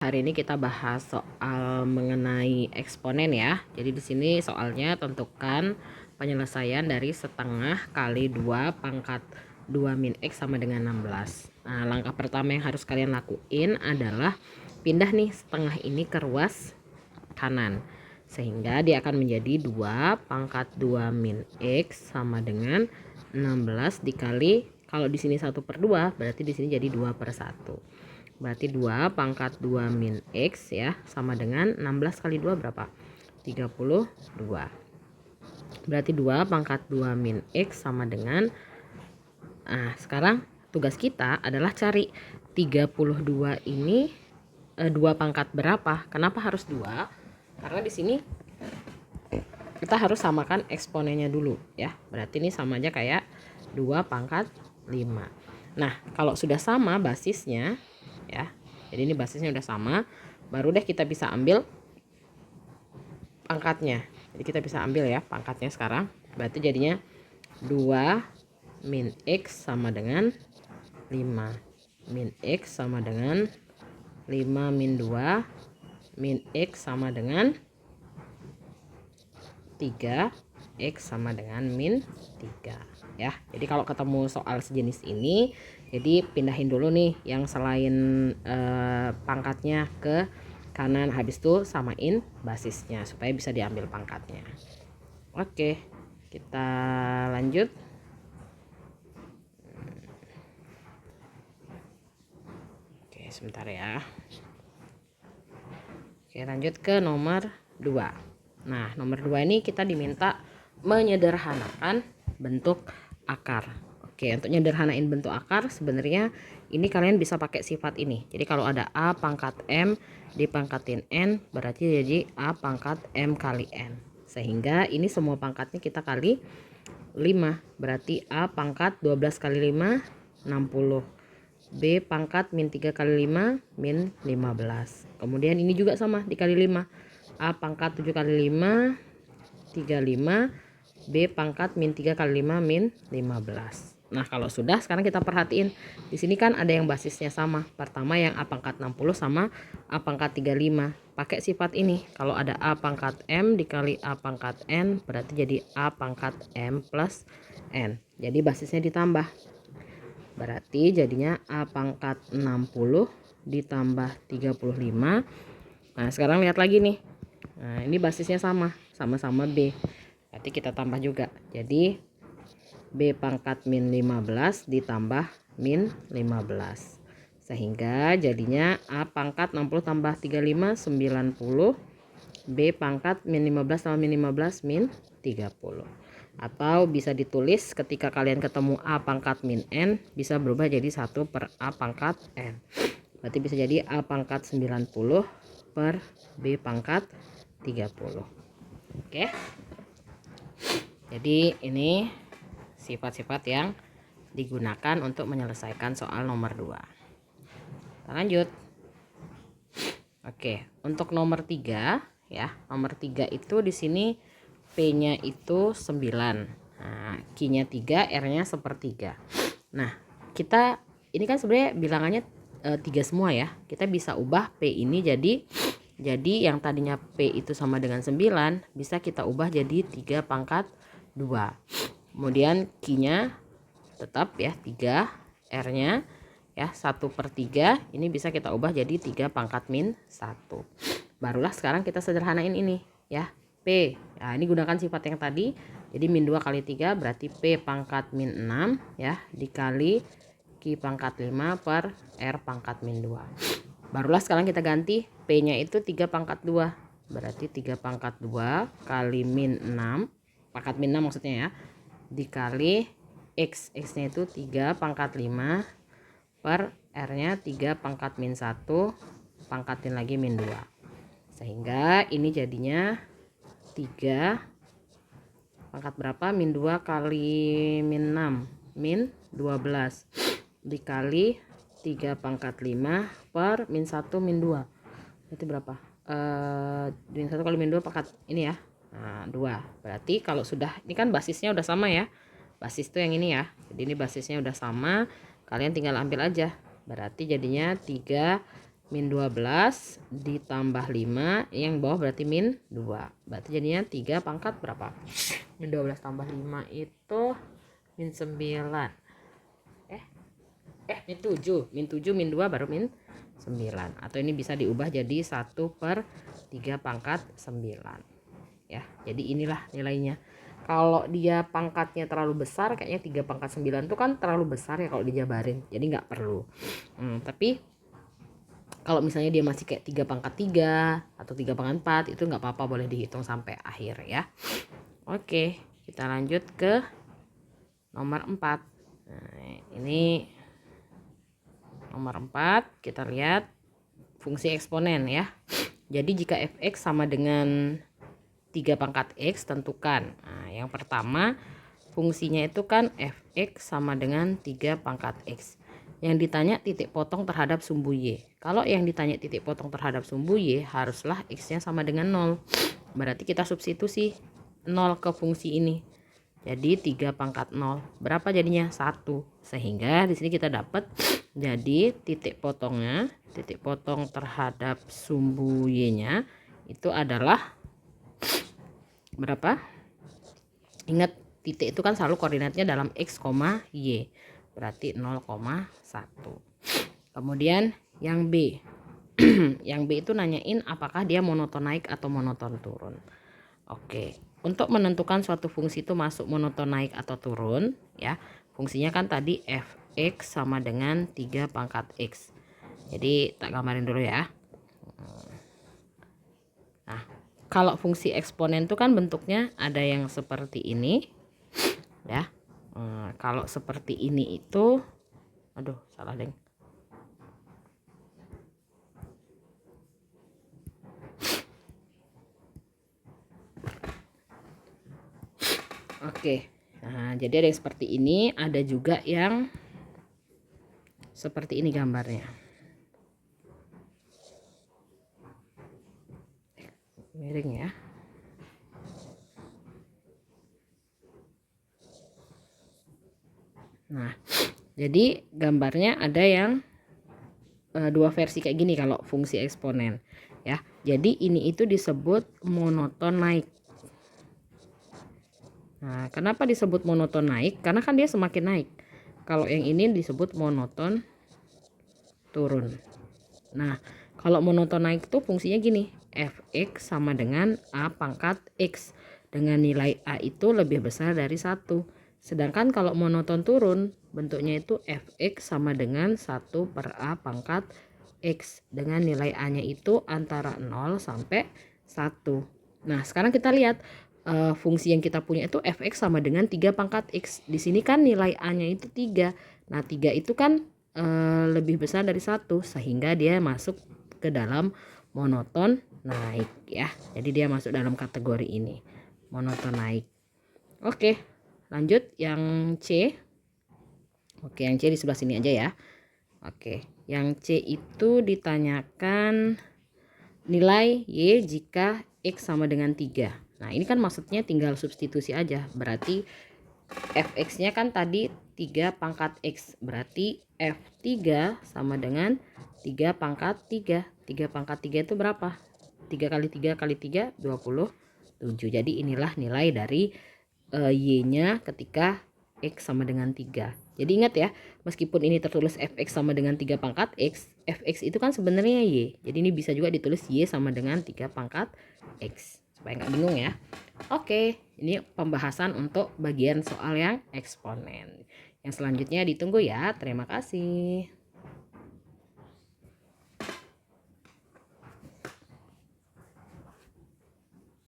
hari ini kita bahas soal mengenai eksponen ya. Jadi di sini soalnya tentukan penyelesaian dari setengah kali 2 pangkat 2 min X sama dengan 16. Nah, langkah pertama yang harus kalian lakuin adalah pindah nih setengah ini ke ruas kanan. Sehingga dia akan menjadi 2 pangkat 2 min X sama dengan 16 dikali, kalau di sini 1/2 berarti di sini jadi 2/1. Berarti 2 pangkat 2 min X ya sama dengan 16 kali 2 berapa? 32. Berarti 2 pangkat 2 min X sama dengan, sekarang tugas kita adalah cari 32 ini 2 pangkat berapa? Kenapa harus 2? Karena di sini kita harus samakan eksponennya dulu ya. Berarti ini sama aja kayak 2 pangkat 5. Nah, kalau sudah sama basisnya ya, jadi ini basisnya udah sama, baru deh kita bisa ambil pangkatnya. Jadi kita bisa ambil ya pangkatnya sekarang. Berarti jadinya 2 min X sama dengan 5. Min X sama dengan 5 min 2. Min X sama dengan 3. X sama dengan min 3 ya. Jadi kalau ketemu soal sejenis ini, jadi pindahin dulu nih yang selain pangkatnya ke kanan, habis itu samain basisnya supaya bisa diambil pangkatnya. Oke, kita lanjut. Oke, sebentar ya. Oke, lanjut ke nomor 2. Nah, nomor 2 ini kita diminta menyederhanakan bentuk akar. Oke, untuk menyederhanain bentuk akar sebenarnya ini kalian bisa pakai sifat ini. Jadi kalau ada A pangkat M dipangkatin N, berarti jadi A pangkat M kali N. Sehingga ini semua pangkatnya kita kali 5. Berarti A pangkat 12 kali 5, 60. B pangkat min 3 kali 5, min 15. Kemudian ini juga sama dikali 5. A pangkat 7 kali 5, 35. B pangkat min 3 kali 5, min 15. Nah, kalau sudah, sekarang kita perhatiin. Di sini kan ada yang basisnya sama. Pertama yang A pangkat 60 sama A pangkat 35. Pakai sifat ini. Kalau ada A pangkat M dikali A pangkat N, berarti jadi A pangkat M plus N. Jadi basisnya ditambah. Berarti jadinya A pangkat 60 ditambah 35. Nah, sekarang lihat lagi nih. Nah, ini basisnya sama-sama B. Berarti kita tambah juga. Jadi B pangkat min 15 ditambah min 15. Sehingga jadinya A pangkat 60 tambah 35, 90. B pangkat min 15 tambah min 15, min 30. Atau bisa ditulis ketika kalian ketemu A pangkat min N, bisa berubah jadi 1 per A pangkat N. Berarti bisa jadi A pangkat 90 per B pangkat 30. Oke. Jadi ini sifat-sifat yang digunakan untuk menyelesaikan soal nomor 2. Kita lanjut. Oke, untuk nomor 3 ya. Nomor 3 itu di sini P-nya itu 9. Nah, Q-nya 3, R-nya 1/3. Nah, kita ini kan sebenarnya bilangannya 3 semua ya. Kita bisa ubah P ini jadi yang tadinya P itu sama dengan 9, bisa kita ubah jadi 3 pangkat 2. Kemudian Q-nya tetap ya 3, R-nya ya 1/3, ini bisa kita ubah jadi 3 pangkat min 1. Barulah sekarang kita sederhanain ini ya. P, nah ini gunakan sifat yang tadi, jadi min 2 kali 3 berarti P pangkat min 6 ya, dikali Q pangkat 5 per R pangkat min 2. Barulah sekarang kita ganti P nya itu 3 pangkat 2, berarti 3 pangkat 2 kali min 6, pangkat min 6 maksudnya ya, dikali X nya itu 3 pangkat 5 per R nya 3 pangkat min 1, pangkatin lagi min 2. Sehingga ini jadinya 3 pangkat berapa, min 2 kali min 6, min 12, dikali 3 pangkat 5 per min 1 min 2. Berarti berapa? Min 1 kali min 2 pangkat ini ya. Nah, 2. Berarti kalau sudah, ini kan basisnya udah sama ya. Basis itu yang ini ya. Jadi ini basisnya udah sama, kalian tinggal ambil aja. Berarti jadinya 3 min 12 ditambah 5, yang bawah berarti min 2. Berarti jadinya 3 pangkat berapa? Min 12 tambah 5 itu min 9. Min 7. Min 7 min 2 baru min 9. Atau ini bisa diubah jadi 1/3 pangkat 9. Ya, jadi inilah nilainya. Kalau dia pangkatnya terlalu besar, kayaknya 3 pangkat 9 itu kan terlalu besar ya kalau dijabarin. Jadi nggak perlu. Tapi kalau misalnya dia masih kayak 3 pangkat 3 atau 3 pangkat 4, itu nggak apa-apa, boleh dihitung sampai akhir ya. Oke, kita lanjut ke nomor 4. Nah, ini nomor 4, kita lihat fungsi eksponen ya. Jadi jika fx sama dengan 3 pangkat x, tentukan. Nah, yang pertama fungsinya itu kan fx sama dengan 3 pangkat x. Yang ditanya titik potong terhadap sumbu y. Kalau yang ditanya titik potong terhadap sumbu y, haruslah x-nya sama dengan 0. Berarti kita substitusi 0 ke fungsi ini. Jadi 3 pangkat 0. Berapa jadinya? 1. Sehingga di sini kita dapat jadi titik potongnya, titik potong terhadap sumbu y-nya itu adalah berapa? Ingat, titik itu kan selalu koordinatnya dalam x, y. Berarti 0,1. Kemudian yang B. Yang B itu nanyain apakah dia monoton naik atau monoton turun. Oke, untuk menentukan suatu fungsi itu masuk monoton naik atau turun ya, fungsinya kan tadi fx sama dengan 3 pangkat x. Jadi tak gambarin dulu ya. Nah, kalau fungsi eksponen itu kan bentuknya ada yang seperti ini ya. Kalau seperti ini itu, aduh salah deng. Oke, nah jadi ada yang seperti ini, ada juga yang seperti ini gambarnya. Miring ya. Nah, jadi gambarnya ada yang dua versi kayak gini kalau fungsi eksponen ya. Jadi ini itu disebut monoton naik. Nah, kenapa disebut monoton naik? Karena kan dia semakin naik. Kalau yang ini disebut monoton turun. Nah, kalau monoton naik tuh fungsinya gini, fx sama dengan a pangkat x, dengan nilai a itu lebih besar dari 1. Sedangkan kalau monoton turun, bentuknya itu fx sama dengan 1/a pangkat x, dengan nilai a nya itu antara 0 sampai 1. Nah, sekarang kita lihat fungsi yang kita punya itu fx sama dengan 3 pangkat x. Di sini kan nilai a nya itu 3. Nah, 3 itu kan lebih besar dari 1, sehingga dia masuk ke dalam monoton naik ya. Jadi dia masuk dalam kategori ini, monoton naik. Oke, lanjut yang C. Oke, yang C di sebelah sini aja ya. Oke, yang C itu ditanyakan nilai y jika x sama dengan 3. Nah, ini kan maksudnya tinggal substitusi aja. Berarti fx-nya kan tadi 3 pangkat x. Berarti f3 sama dengan 3 pangkat 3. 3 pangkat 3 itu berapa? 3 kali 3 kali 3, 27. Jadi inilah nilai dari y-nya ketika x sama dengan 3. Jadi ingat ya, meskipun ini tertulis fx sama dengan 3 pangkat x, fx itu kan sebenarnya y. Jadi ini bisa juga ditulis y sama dengan 3 pangkat x. Supaya nggak bingung ya. Oke, ini pembahasan untuk bagian soal yang eksponen. Yang selanjutnya ditunggu ya. Terima kasih.